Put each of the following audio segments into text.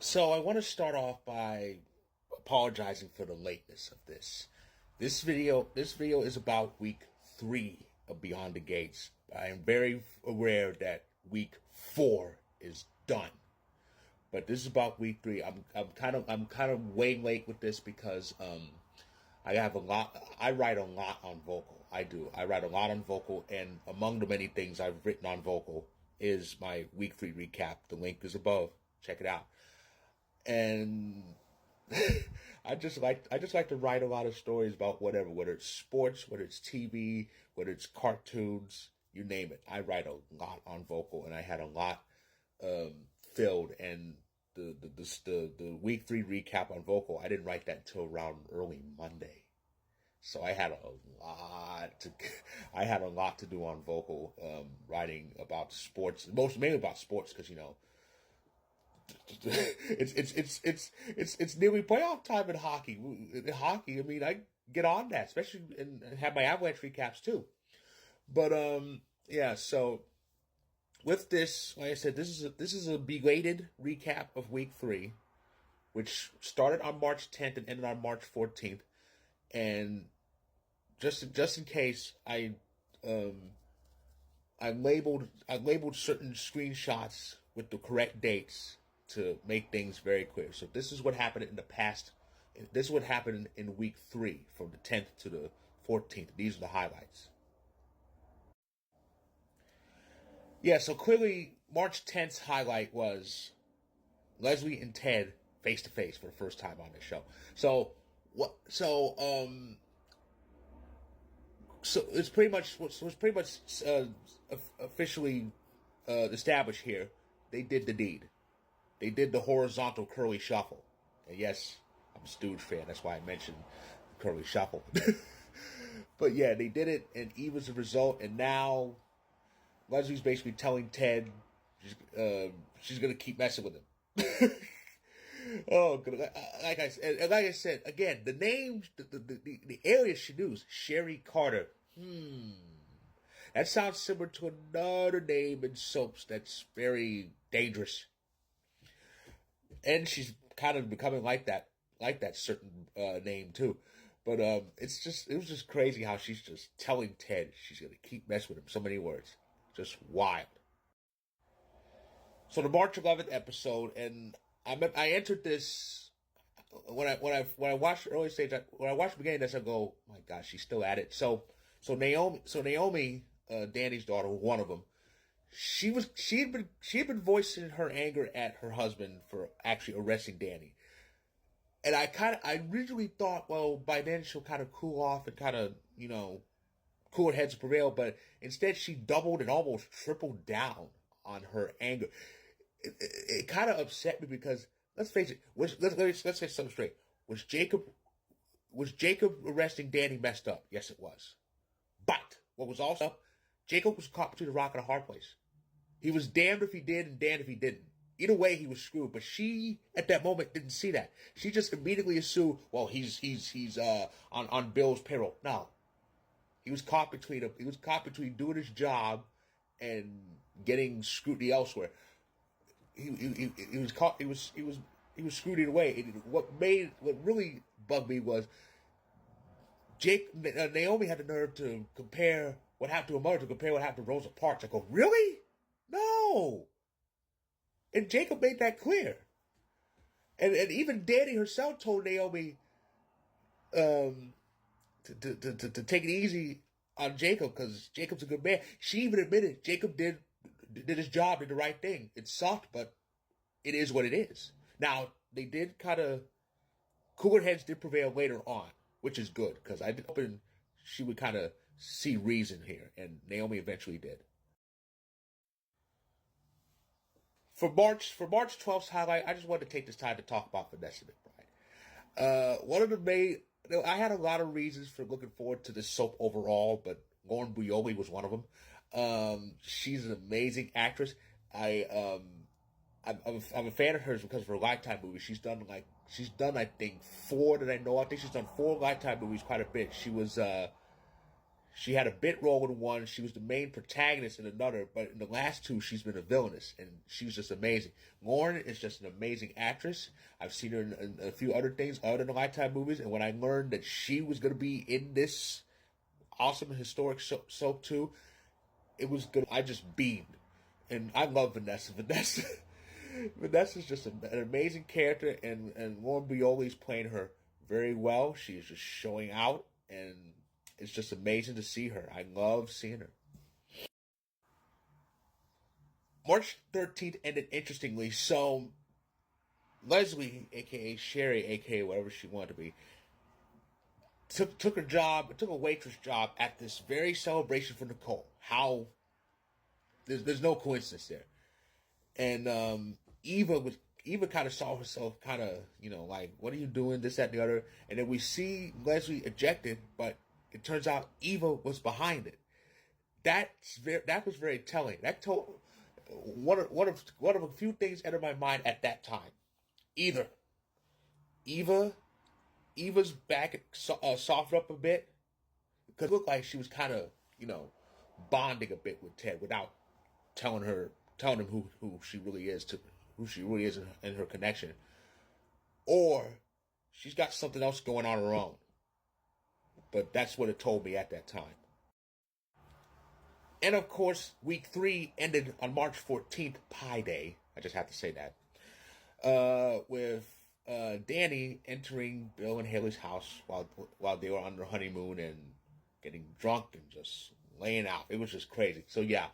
So I want to start off by apologizing for the lateness of this. This video is about week 3 of Beyond the Gates. I am very aware that week 4 is done. But this is about week 3. I'm kind of way late with this because I have a lot. I write a lot on Vocal. I do. I write a lot on Vocal, and among the many things I've written on Vocal is my week 3 recap. The link is above. Check it out. And I just like to write a lot of stories about whatever, whether it's sports, whether it's TV, whether it's cartoons, you name it. I write a lot on Vocal, and I had a lot filled. And the week 3 recap on Vocal, I didn't write that until around early Monday. So I had a lot to do on Vocal, writing about sports, most mainly about sports, because it's nearly playoff time in hockey. In hockey, I mean, I get on that, especially and have my Avalanche recaps too. But yeah. So with this, like I said, this is a belated recap of Week 3, which started on March 10th and ended on March 14th. And just in case, um I labeled certain screenshots with the correct dates to make things very clear. So this is what happened in the past. This is what happened in week 3 from the 10th to the 14th. These are the highlights. Yeah, so clearly March 10th's highlight was Leslie and Ted face to face for the first time on this show. So what? So it's pretty much was pretty much officially established here. They did the deed. They did the horizontal curly shuffle. And yes, I'm a Stooge fan. That's why I mentioned curly shuffle. But yeah, they did it, and Eve was the result. And now Leslie's basically telling Ted she's gonna keep messing with him. Oh, good. Like I said again, the names, the alias she knew, Sherry Carter. That sounds similar to another name in soaps that's very dangerous, and she's kind of becoming like that certain name too. But it was just crazy how she's just telling Ted she's gonna keep messing with him. So many words, just wild. So the March 11th episode, and I entered this when I watched the early stage. When I watched the beginning, I go, my gosh, she's still at it. So Naomi, Danny's daughter, one of them, she had been voicing her anger at her husband for actually arresting Danny. And I originally thought, well, by then she'll kind of cool off and kind of cooler heads prevail, but instead she doubled and almost tripled down on her anger. It kind of upset me because let's face it, let's get something straight. Was Jacob arresting Danny messed up? Yes, it was. But what was also up, Jacob was caught between a rock and a hard place. He was damned if he did and damned if he didn't. Either way, he was screwed. But she, at that moment, didn't see that. She just immediately assumed, well, he's on Bill's payroll. No, he was caught between doing his job and getting scrutiny elsewhere. He was caught. He was screwed either way. What really bugged me was Naomi had the nerve to compare what happened to her mother to compare what happened to Rosa Parks. I go, really? No. And Jacob made that clear. And even Danny herself told Naomi um, to take it easy on Jacob because Jacob's a good man. She even admitted Jacob did his job, did the right thing. It sucked, but it is what it is. Now they did kind of cooler heads did prevail later on, which is good because I did hoping she would kind of see reason here, and Naomi eventually did. For March 12th's highlight, I just wanted to take this time to talk about Vanessa McBride. One of the main, I had a lot of reasons for looking forward to this soap overall, but Lauren Buyoli was one of them. She's an amazing actress. I'm a fan of hers because of her Lifetime movies. She's done I think 4 that I know. I think she's done 4 Lifetime movies, quite a bit. She was She had a bit role in one. She was the main protagonist in another, but in the last two, she's been a villainess, and she was just amazing. Lauren is just an amazing actress. I've seen her in a few other things other than the Lifetime movies, and when I learned that she was going to be in this awesome historic soap too, it was good. I just beamed, and I love Vanessa. Vanessa's just an amazing character, and Lauren Bioli's playing her very well. She is just showing out, and it's just amazing to see her. I love seeing her. March 13th ended interestingly. So Leslie, aka Sherry, aka whatever she wanted to be, took a waitress job at this very celebration for Nicole. How there's no coincidence there. And Eva kind of saw herself kind of, like, what are you doing, this, that, and the other. And then we see Leslie ejected, but it turns out Eva was behind it. That was very telling. That told one of a few things entered my mind at that time. Either Eva's back softened up a bit, because it looked like she was kind of, bonding a bit with Ted without telling him who she really is, in her connection, or she's got something else going on her own. But that's what it told me at that time. And of course, week 3 ended on March 14th, Pi Day. I just have to say that. With Danny entering Bill and Haley's house while they were on their honeymoon and getting drunk and just laying out. It was just crazy. So yeah,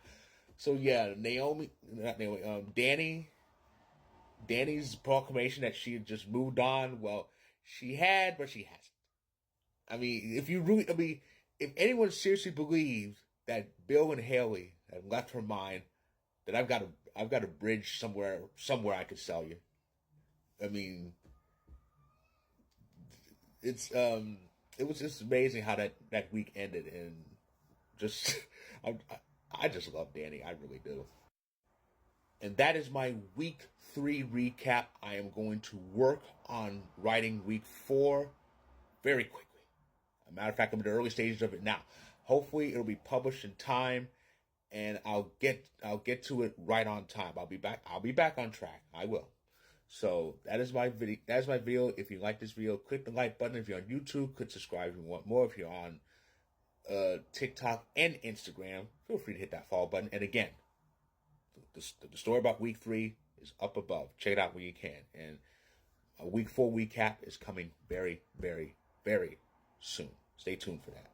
Danny's proclamation that she had just moved on. Well, she had, but she hasn't. I mean, if anyone seriously believes that Bill and Haley have left her mind, then I've got a bridge somewhere I could sell you. I mean, it was just amazing how that week ended, and just I just love Danny. I really do. And that is my week 3 recap. I am going to work on writing week 4 very quickly. As a matter of fact, I'm in the early stages of it now. Hopefully, it'll be published in time, and I'll get to it right on time. I'll be back on track. I will. So that is my video. That's my video. If you like this video, click the like button. If you're on YouTube, click subscribe if you want more. If you're on TikTok and Instagram, feel free to hit that follow button. And again, the story about week 3 is up above. Check it out when you can. And a week 4 recap is coming very, very, very soon. Stay tuned for that.